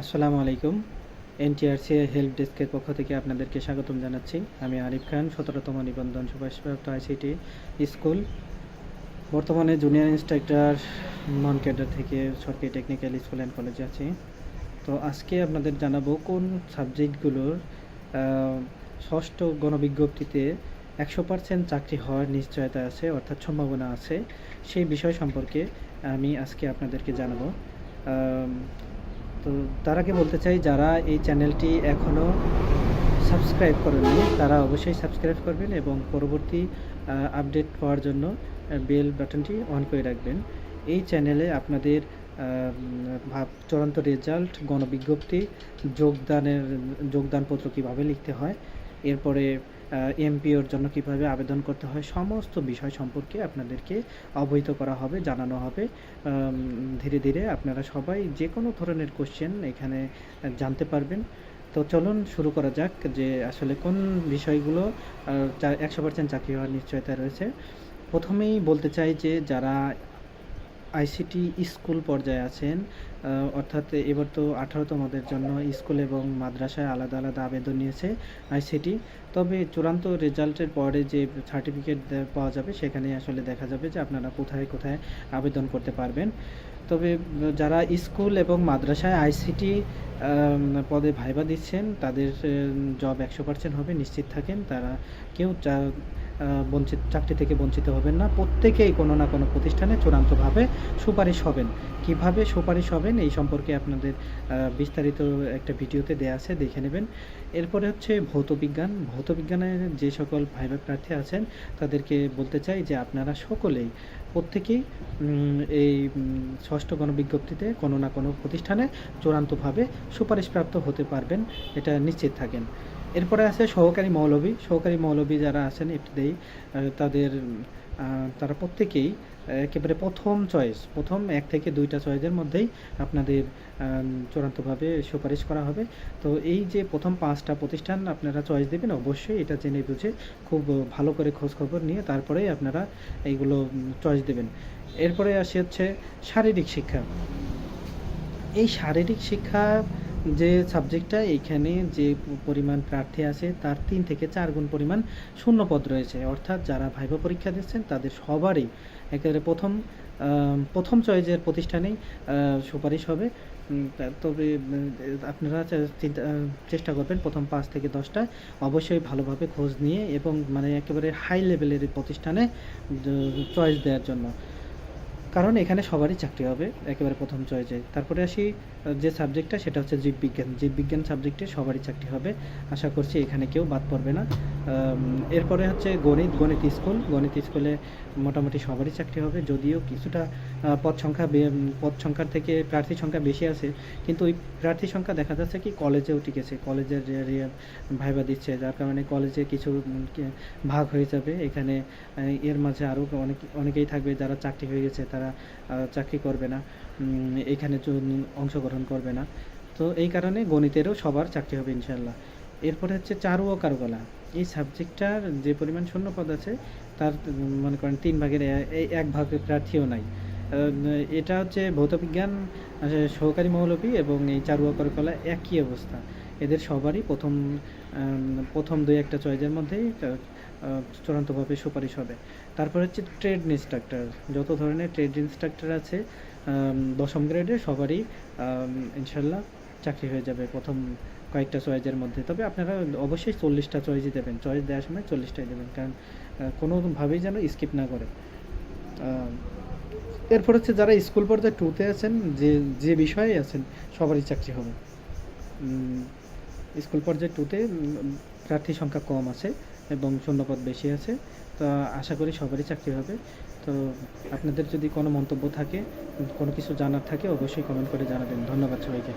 আসসালামু আলাইকুম। NTRC help ডেস্কের পক্ষ থেকে আপনাদেরকে স্বাগতম জানাচ্ছি। আমি আরিফ খান, ১৭তম নিবন্ধন সুপারিশপ্রাপ্ত আইসিটি স্কুল। বর্তমানে জুনিয়র ইন্সট্রাক্টর নন ক্যাডার থেকে সরকারি টেকনিক্যাল স্কুল অ্যান্ড কলেজে আছি। তো আজকে আপনাদের জানাবো কোন সাবজেক্টগুলোর ষষ্ঠ গণবিজ্ঞপ্তিতে ১০০% চাকরি হওয়ার নিশ্চয়তা আছে, অর্থাৎ সম্ভাবনা আছে, সেই বিষয় সম্পর্কে আমি আজকে আপনাদেরকে জানাবো। তো তার আগে বলতে চাই, যারা এই চ্যানেলটি এখনও সাবস্ক্রাইব করেননি তারা অবশ্যই সাবস্ক্রাইব করবেন এবং পরবর্তী আপডেট পাওয়ার জন্য বেল বাটনটি অন করে রাখবেন। এই চ্যানেলে আপনাদের চূড়ান্ত রেজাল্ট, গণবিজ্ঞপ্তি, যোগদানপত্র কীভাবে লিখতে হয়, এরপরে এমপিওর জন্য কীভাবে আবেদন করতে হয়, সমস্ত বিষয় সম্পর্কে আপনাদেরকে অবহিত করা হবে, জানানো হবে। ধীরে ধীরে আপনারা সবাই যে কোনো ধরনের কোশ্চেন এখানে জানতে পারবেন। তো চলুন শুরু করা যাক যে আসলে কোন বিষয়গুলো ১০০% চাকরি হওয়ার নিশ্চয়তা রয়েছে। প্রথমেই বলতে চাই যে যারা আইসিটি স্কুল পর্যায়ে আছেন, অর্থাৎ এবার তো 18তমদের জন্য স্কুল এবং মাদ্রাসায় আলাদা আলাদা আবেদন নিয়েছে আইসিটি। তবে চূড়ান্ত রেজাল্টের পরে যে সার্টিফিকেট পাওয়া যাবে সেখানে আসলে দেখা যাবে যে আপনারা কোথায় কোথায় আবেদন করতে পারবেন। তবে যারা স্কুল এবং মাদ্রাসায় আইসিটি পদে ভাইবা দিচ্ছেন তাদের জব ১০০% হবে, নিশ্চিত থাকেন। তারা কেউ চাকরি থেকে বঞ্চিত হবেন না। প্রত্যেকেই কোনো না কোনো প্রতিষ্ঠানে চূড়ান্তভাবে সুপারিশ হবেন। কিভাবে সুপারিশ হবেন এই সম্পর্কে আপনাদের বিস্তারিত একটা ভিডিওতে দেয়া আছে, দেখে নেবেন। এরপরে হচ্ছে ভৌতবিজ্ঞানের যে সকল ভাইবা প্রার্থী আছেন তাদেরকে বলতে চাই যে আপনারা সকলেই প্রত্যেকেই এই ষষ্ঠ গণবিজ্ঞপ্তিতে কোনো না কোনো প্রতিষ্ঠানে চূড়ান্তভাবে সুপারিশপ্রাপ্ত হতে পারবেন, এটা নিশ্চিত থাকেন। এরপরে আছে সহকারী মৌলবী যারা আছেন ইবতেদায়ী, তারা প্রত্যেকেই একেবারে প্রথম 1 থেকে 2টা চয়েসের মধ্যেই আপনাদের চূড়ান্তভাবে সুপারিশ করা হবে। তো এই যে প্রথম 5টা প্রতিষ্ঠান আপনারা চয়েস দেবেন, অবশ্যই এটা জেনে বুঝে খুব ভালো করে খোঁজখবর নিয়ে তারপরেই আপনারা এইগুলো চয়েস দেবেন। এরপরে আসে হচ্ছে শারীরিক শিক্ষা। এই শারীরিক শিক্ষা যে সাবজেক্টটা, এইখানে যে পরিমাণ প্রার্থী আছে তার 3 থেকে 4 গুণ পরিমাণ শূন্যপদ রয়েছে। অর্থাৎ যারা ভাইবা পরীক্ষা দিচ্ছেন তাদের সবারই একেবারে প্রথম চয়েসের প্রতিষ্ঠানেই সুপারিশ হবে। তবে আপনারা চেষ্টা করবেন প্রথম 5 থেকে 10টা অবশ্যই ভালোভাবে খোঁজ নিয়ে এবং মানে একেবারে হাই লেভেলের প্রতিষ্ঠানে চয়েস দেওয়ার জন্য, কারণ এখানে সবারই চাকরি হবে একেবারে প্রথম চয়েসে। তারপরে আসি যে সাবজেক্টটা, সেটা হচ্ছে জীববিজ্ঞান সাবজেক্টে সবারই চাকরি হবে, আশা করছি এখানে কেউ বাদ পড়বে না। এরপরে হচ্ছে গণিত স্কুলে মোটামুটি সবারই চাকরি হবে, যদিও কিছুটা পদ সংখ্যার থেকে প্রার্থী সংখ্যা বেশি আছে, কিন্তু ওই প্রার্থী সংখ্যা দেখা যাচ্ছে কি কলেজেও টিকেছে, কলেজের ভাইবা দিচ্ছে, যার কারণে কলেজে কিছু ভাগ হয়ে যাবে। এখানে এর মাঝে আরও অনেকেই থাকবে যারা চাকরি হয়ে গেছে, তারা চাকরি করবে না, এখানে অংশগ্রহণ করবে না। তো এই কারণে গণিতেরও সবার চাকরি হবে ইনশাল্লাহ। এরপরে হচ্ছে চারু ও কারুকলা। এই সাবজেক্টটার যে পরিমাণ শূন্যপদ আছে তার মনে করেন 3 ভাগের 1 ভাগ প্রার্থীও নাই। এটা হচ্ছে ভৌতবিজ্ঞান, সহকারী মৌলবী এবং এই চারু ও কারুকলা একই অবস্থা। এদের সবারই প্রথম 2-1টা চয়েসের মধ্যেই চূড়ান্তভাবে সুপারিশ হবে। তারপর হচ্ছে ট্রেড ইন্সট্রাক্টর। যত ধরনের ট্রেড ইন্সট্রাক্টর আছে 10ম গ্রেডে সবারই ইনশাল্লাহ চাকরি হয়ে যাবে প্রথম কয়েকটা চয়েসের মধ্যে। তবে আপনারা অবশ্যই 40টা চয়েসই দেবেন, চয়েস দেওয়ার সময় 40টাই দেবেন, কারণ কোনোভাবেই যেন স্কিপ না করে। এরপর হচ্ছে যারা স্কুল পর্যায়ে 2তে আছেন, যে বিষয়ে আছেন সবারই চাকরি হবে। স্কুল পর্যায়ে 2তে প্রার্থী সংখ্যা কম আছে এবং শূন্যপদ বেশি আছে, তো আশা করি সবারই চাকরি হবে। তো আপনাদের যদি কোনো মন্তব্য থাকে, কোনো কিছু জানার থাকে, অবশ্যই কমেন্ট করে জানাবেন। ধন্যবাদ সবাইকে।